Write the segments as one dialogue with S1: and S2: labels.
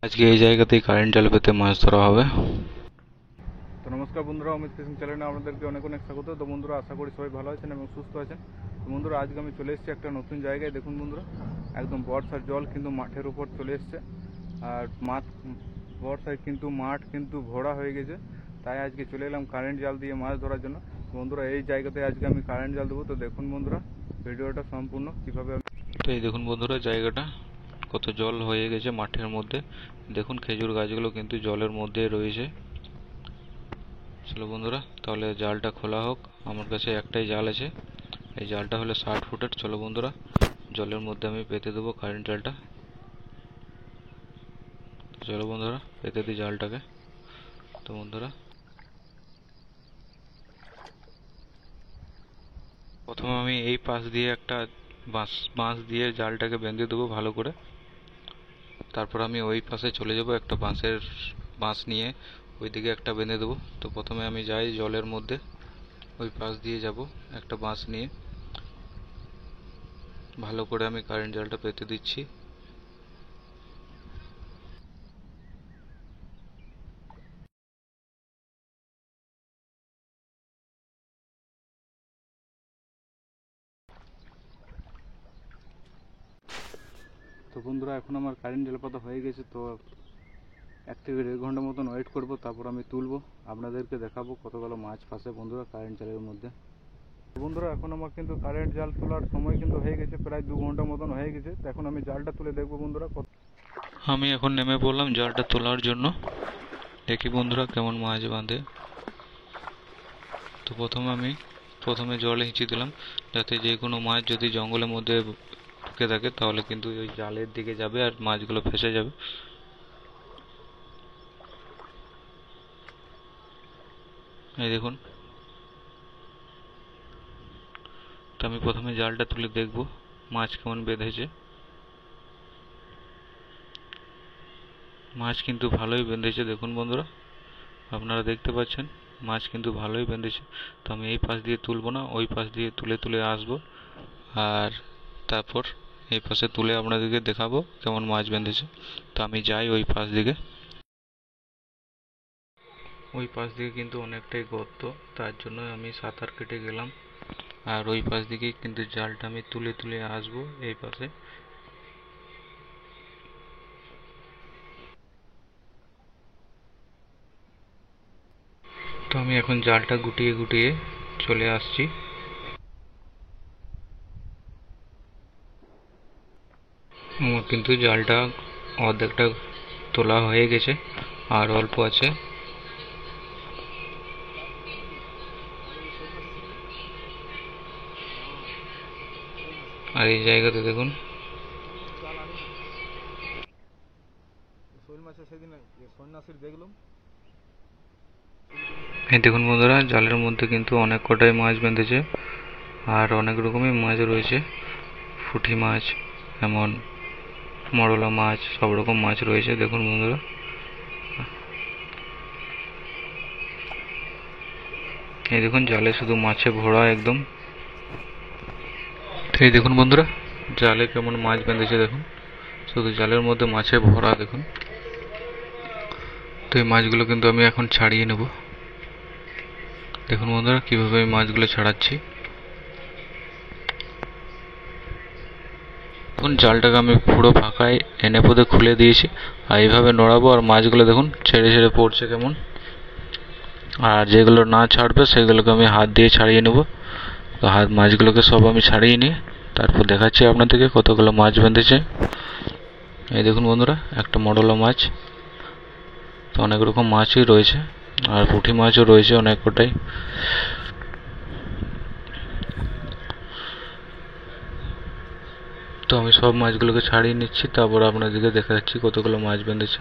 S1: আজকে এই জায়গাতেই কারেন্ট জাল পেতে মাছ ধরা হবে।
S2: তো নমস্কার বন্ধুরা, অমিত ফিশিং চ্যানেলে আপনাদেরকে অনেক অনেক স্বাগত। তো বন্ধুরা, আশা করি সবাই ভালো আছেন এবং সুস্থ আছেন। তো বন্ধুরা, আজকে আমি চলে এসেছি একটা নতুন জায়গায়। দেখুন বন্ধুরা, একদম বর্ষার জল কিন্তু মাঠের উপর চলে এসছে। আর বর্ষায় কিন্তু মাঠ কিন্তু ভরা হয়ে গেছে। তাই আজকে চলে এলাম কারেন্ট জাল দিয়ে মাছ ধরার জন্য। বন্ধুরা, এই জায়গাতে আজকে আমি কারেন্ট জাল দেবো। তো দেখুন বন্ধুরা, ভিডিওটা সম্পূর্ণ কীভাবে
S1: তো এই দেখুন বন্ধুরা, জায়গাটা কত জল হয়ে গেছে মাঠের মধ্যে। দেখুন খেজুর গাছগুলো কিন্তু জলের মধ্যে রয়েছে। চলো বন্ধুরা, তাহলে জালটা খোলা হোক। আমার কাছে একটাই জাল আছে, এই জালটা হলো 60 ফুটের। চলো বন্ধুরা, জলের মধ্যে আমি পেতে দেবো কারেন্ট জালটা। চলো বন্ধুরা, পেতে দিই জালটাকে। তো বন্ধুরা, প্রথমে আমি এই পাশ দিয়ে একটা বাঁশ দিয়ে জালটাকে বেঁধে দেবো ভালো করে। তারপর আমি ওই পাশে চলে যাব, একটা বাঁশ নিয়ে ওইদিকে একটা বেঁধে দেবো। তো প্রথমে আমি যাই জলের মধ্যে, ওই পাশ দিয়ে যাব একটা বাঁশ নিয়ে। ভালো করে আমি কারেন্ট জালটা পেতে দিচ্ছি।
S2: তো বন্ধুরা, এখন আমার কারেন্ট জাল পাতা হয়ে গেছে। তো 1 থেকে 1.5 ঘন্টা মতন ওয়েট করব, তারপর আমি তুলবো, আপনাদেরকে দেখাবো কতগুলো মাছ ফাঁসে বন্ধুরা কারেন্ট জালের মধ্যে। বন্ধুরা, এখন আমার কিন্তু কারেন্ট জাল তোলার সময় কিন্তু হয়ে গেছে, প্রায় 2 ঘন্টা মতন হয়ে গেছে। তো এখন আমি জালটা তুলে দেখবো বন্ধুরা
S1: আমি এখন নেমে পড়লাম জালটা তোলার জন্য। দেখি বন্ধুরা কেমন মাছ বাঁধে। তো প্রথমে জলে হিঁচে দিলাম, যাতে যে কোনো মাছ যদি জঙ্গলের মধ্যে ঢুকে থাকে তাহলে কিন্তু ওই জালের দিকে যাবে আর মাছগুলো ফেঁসে যাবে। এই দেখুন, তো আমি প্রথমে জালটা তুলে দেখব মাছ কেমন বেঁধেছে। মাছ কিন্তু ভালোই বেঁধেছে দেখুন বন্ধুরা, আপনারা দেখতে পাচ্ছেন মাছ কিন্তু ভালোই বেঁধেছে। তো আমি এই পাশ দিয়ে তুলবো না, ওই পাশ দিয়ে তুলে তুলে আসবো, আর তারপর এই পাশে তুলে আপনাদেরকে দেখাবো কেমন মাছ বেঁধেছে। তো আমি যাই ওই পাশ দিকে। ওই পাশ দিকে কিন্তু অনেকটাই গর্ত, তার জন্য আমি সাঁতার কেটে গেলাম। আর ওই পাশ দিকে কিন্তু জালটা আমি তুলে তুলে আসবো এই পাশে। তো আমি এখন জালটা গুটিয়ে গুটিয়ে চলে আসছি। আমার কিন্তু জালটা অর্ধেকটা তোলা হয়ে গেছে, আর অল্প আছে। আর এই জায়গাতে দেখুন, এই দেখুন বন্ধুরা, জালের মধ্যে কিন্তু অনেক কটাই মাছ বেঁধেছে, আর অনেক রকমের মাছ রয়েছে। পুঁটি মাছ, এমন মরলা মাছ, সব রকম মাছ রয়েছে দেখুন বন্ধুরা। এই দেখুন, জালে শুধু মাছে ভরা একদম। এই দেখুন বন্ধুরা, জালে কেমন মাছ বেঁধেছে দেখুন, শুধু জালের মধ্যে মাছে ভরা দেখুন। তো এই মাছগুলো কিন্তু আমি এখন ছাড়িয়ে নেব। দেখুন বন্ধুরা, কিভাবে আমি মাছগুলো ছাড়াচ্ছি। এখন জালটাকে আমি পুরো ফাঁকায় এনে পদে খুলে দিয়েছি, আর এইভাবে নড়াবো, আর মাছগুলো দেখুন ছেড়ে ছেড়ে পড়ছে কেমন। আর যেগুলো না ছাড়বে সেগুলোকে আমি হাত দিয়ে ছাড়িয়ে নেব। তো মাছগুলোকে সব আমি ছাড়িয়ে নিই, তারপর দেখাচ্ছি আপনাদেরকে কতগুলো মাছ বেঁধেছে। এই দেখুন বন্ধুরা, একটা মরলা মাছ। তো অনেক রকম মাছই রয়েছে, আর পুঁটি মাছও রয়েছে অনেক কটাই। তো আমি সব মাছগুলোকে ছাড়িয়ে নিচ্ছি, তারপর আপনাদেরকে দেখাচ্ছি কতগুলো মাছ বেঁধেছে।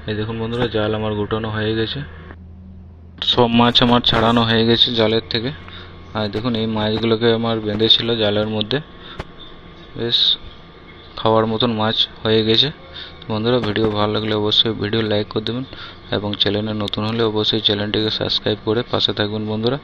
S1: এই দেখুন বন্ধুরা, জাল আমার গোটানো হয়ে গেছে, সব মাছ আমার ছাড়ানো হয়ে গেছে জালের থেকে। আর দেখুন, এই মাছগুলোকে আমার বেঁধেছিল জালের মধ্যে, বেশ খাওয়ার মতন মাছ হয়ে গেছে। বন্ধুরা, ভিডিও ভালো লাগলে অবশ্যই ভিডিও লাইক করে দেবেন, এবং চ্যানেলে নতুন হলে অবশ্যই চ্যানেলটিকে সাবস্ক্রাইব করে পাশে থাকবেন বন্ধুরা।